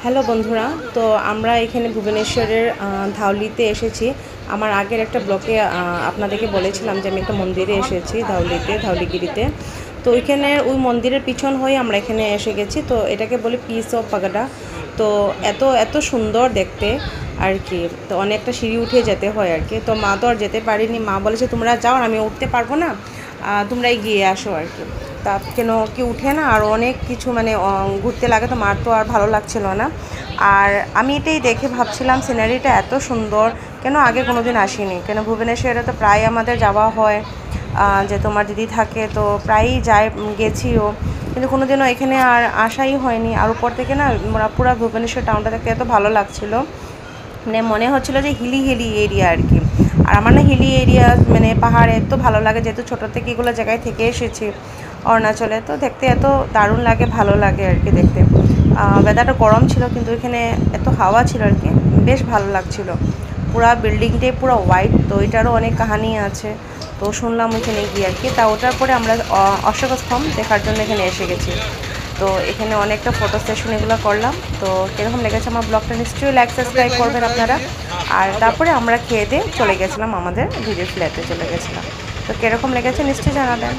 Hello বন্ধুরা, তো আমরা এখানে ভুবনেশ্বরের ধাউলিতে এসেছি। আমার আগের একটা ব্লগে আপনাদেরকে বলেছিলাম যে আমি একটা মন্দিরে এসেছি ধাউলিগিরিতে। তো ওইখানে ওই মন্দিরের পিছন হয়ে আমরা এখানে এসে গেছি। তো এটাকে বলি পিস অফ পাগাডা। তো এত এত সুন্দর দেখতে আর কি। তো অনেকটা সিঁড়ি উঠে যেতে হয় আর কি। তো মা তো আর যেতে পারিনি, মা বলেছে তোমরা যাও, আমি উঠতে পারবো না, তোমরাই গিয়ে আসো আর কি। তা কেন কি উঠে না, আর অনেক কিছু মানে ঘুরতে লাগে, তো মার তো আর ভালো লাগছিল না। আর আমি এটাই দেখে ভাবছিলাম সিনারিটা এত সুন্দর, কেন আগে কোনো দিন আসিনি, কেন ভুবনেশ্বরে তো প্রায় আমাদের যাওয়া হয়, যে তোমার দিদি থাকে তো প্রায়ই যায়, গেছিও, কিন্তু কোনো দিনও এখানে আর আসাই হয়নি। আর উপর থেকে না পুরো ভুবনেশ্বর টাউনটা দেখতে এত ভালো লাগছিলো, মানে মনে হচ্ছিলো যে হিলি হিলি এরিয়া আর কি। আর আমার না হিলি এরিয়া মানে পাহাড় এত ভালো লাগে, যেহেতু ছোটো থেকে এগুলো জায়গায় থেকে এসেছি অরুণাচলে, তো দেখতে এত দারুণ লাগে, ভালো লাগে আর কি দেখতে। ওয়েদারটা গরম ছিল কিন্তু এখানে এত হাওয়া ছিল আর কি, বেশ ভালো লাগছিলো। পুরা বিল্ডিংটাই পুরো হোয়াইট, তো এটারও অনেক কাহিনী আছে, তো শুনলাম ওইখানে গিয়ে আর কি। তা ওটার পরে আমরা অশোকস্তম্ভ দেখার জন্য এখানে এসে গেছি। তো এখানে অনেকটা ফটো সেশন এগুলো করলাম। তো কীরকম লেগেছে আমার ব্লগটা নিশ্চয়ই লাইক সাবস্ক্রাইব করবেন আপনারা। আর তারপরে আমরা খেয়ে দিয়ে চলে গেছিলাম, আমাদের ভিডিও ফ্ল্যাটে চলে গেছিলাম। তো কীরকম লেগেছে নিশ্চয়ই জানাবেন।